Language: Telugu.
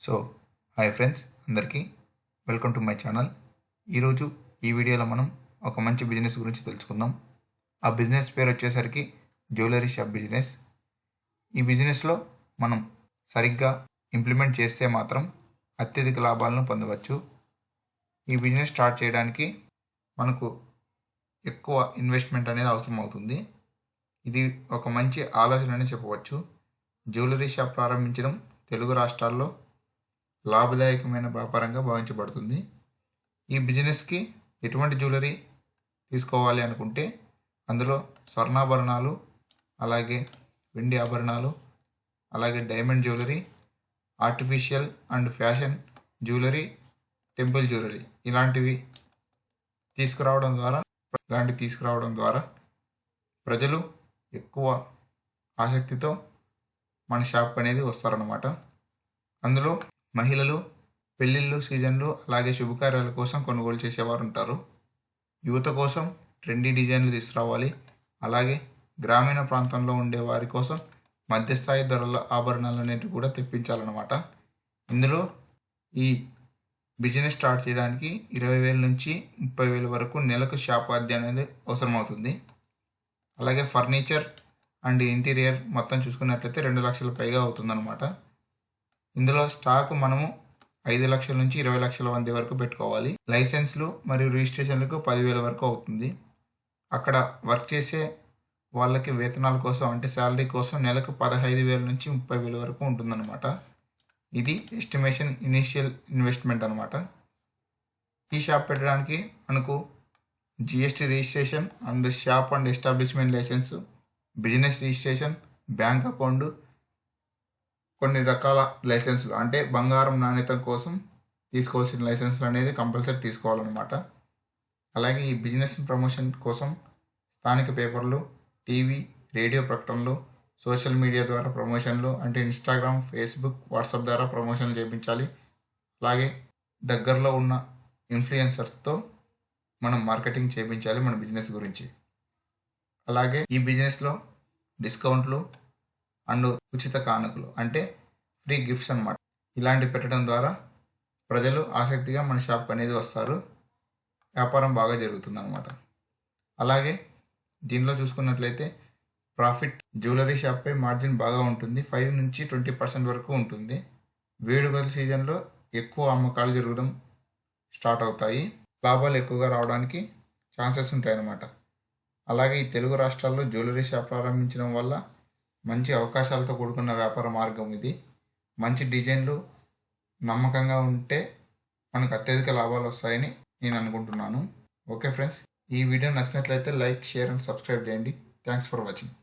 సో హాయ్ ఫ్రెండ్స్, అందరికీ వెల్కమ్ టు మై ఛానల్. ఈరోజు ఈ వీడియోలో మనం ఒక మంచి బిజినెస్ గురించి తెలుసుకుందాం. ఆ బిజినెస్ పేరు వచ్చేసరికి జ్యువెలరీ షాప్ బిజినెస్. ఈ బిజినెస్లో మనం సరిగ్గా ఇంప్లిమెంట్ చేస్తే మాత్రం అత్యధిక లాభాలను పొందవచ్చు. ఈ బిజినెస్ స్టార్ట్ చేయడానికి మనకు ఎక్కువ ఇన్వెస్ట్మెంట్ అనేది అవసరం అవుతుంది. ఇది ఒక మంచి ఆలోచన అని చెప్పవచ్చు. జ్యువెలరీ షాప్ ప్రారంభించడం తెలుగు రాష్ట్రాల్లో లాభదాయకమైన వ్యాపారంగా భావించబడుతుంది. ఈ బిజినెస్కి ఎటువంటి జ్యువెలరీ తీసుకోవాలి అనుకుంటే అందులో స్వర్ణాభరణాలు, అలాగే వెండి ఆభరణాలు, అలాగే diamond jewellery, artificial and fashion jewellery, temple jewellery ఇలాంటివి తీసుకురావడం ద్వారా ప్రజలు ఎక్కువ ఆసక్తితో మన షాప్ అనేది వస్తారన్నమాట. అందులో మహిళలు పెళ్ళిళ్ళు సీజన్లు అలాగే శుభకార్యాల కోసం కొనుగోలు చేసేవారు ఉంటారు. యువత కోసం ట్రెండీ డిజైన్లు తీసుకురావాలి. అలాగే గ్రామీణ ప్రాంతంలో ఉండే వారి కోసం మధ్యస్థాయి ధరల ఆభరణాలు అనేటివి కూడా తెప్పించాలన్నమాట. ఇందులో ఈ బిజినెస్ స్టార్ట్ చేయడానికి 20,000 నుంచి 30,000 వరకు నెలకు షాప్ అద్దె అనేది అవసరం అవుతుంది. అలాగే ఫర్నిచర్ అండ్ ఇంటీరియర్ మొత్తం చూసుకున్నట్లయితే 2 లక్షల పైగా అవుతుందన్నమాట. ఇందులో స్టాక్ మనము 5 లక్షల నుంచి 20 లక్షల మంది వరకు పెట్టుకోవాలి. లైసెన్స్లు మరియు రిజిస్ట్రేషన్లకు 10,000 వరకు అవుతుంది. అక్కడ వర్క్ చేసే వాళ్ళకి వేతనాల కోసం అంటే శాలరీ కోసం నెలకు 15,000 నుంచి 30,000 వరకు ఉంటుందన్నమాట. ఇది ఎస్టిమేషన్ ఇనీషియల్ ఇన్వెస్ట్మెంట్ అనమాట. ఈ షాప్ పెట్టడానికి మనకు GST registration and shop and establishment licence, business registration, bank account, కొన్ని రకాల లైసెన్సులు అంటే బంగారం నాణ్యత కోసం తీసుకోవాల్సిన లైసెన్సులు అనేది కంపల్సరీ తీసుకోవాలన్నమాట. అలాగే ఈ బిజినెస్ ప్రమోషన్ కోసం స్థానిక పేపర్లు, టీవీ, రేడియో ప్రకటనలు, సోషల్ మీడియా ద్వారా ప్రమోషన్లు అంటే ఇన్స్టాగ్రామ్, ఫేస్బుక్, వాట్సాప్ ద్వారా ప్రమోషన్లు చేయించాలి. అలాగే దగ్గరలో ఉన్న ఇన్ఫ్లుయెన్సర్స్తో మనం మార్కెటింగ్ చేయించాలి మన బిజినెస్ గురించి. అలాగే ఈ బిజినెస్లో డిస్కౌంట్లు అండ్ ఉచిత కానుకలు అంటే ఫ్రీ గిఫ్ట్స్ అన్నమాట, ఇలాంటివి పెట్టడం ద్వారా ప్రజలు ఆసక్తిగా మన షాప్ అనేది వస్తారు. వ్యాపారం బాగా జరుగుతుంది అనమాట. అలాగే దీనిలో చూసుకున్నట్లయితే ప్రాఫిట్ జ్యువెలరీ షాప్పై మార్జిన్ బాగా ఉంటుంది. 5 నుంచి 20% వరకు ఉంటుంది. వేడుకల సీజన్లో ఎక్కువ అమ్మకాలు జరగడం స్టార్ట్ అవుతాయి. లాభాలు ఎక్కువగా రావడానికి ఛాన్సెస్ ఉంటాయన్నమాట. అలాగే ఈ తెలుగు రాష్ట్రాల్లో జ్యువెలరీ షాప్ ప్రారంభించడం వల్ల మంచి అవకాశాలతో కూడుకున్న వ్యాపార మార్గం ఇది. మంచి డిజైన్లు నమ్మకంగా ఉంటే మనకు అత్యధిక లాభాలు వస్తాయని నేను అనుకుంటున్నాను. ఓకే ఫ్రెండ్స్, ఈ వీడియో నచ్చినట్లయితే లైక్, షేర్ అండ్ సబ్స్క్రైబ్ చేయండి. Thanks for watching.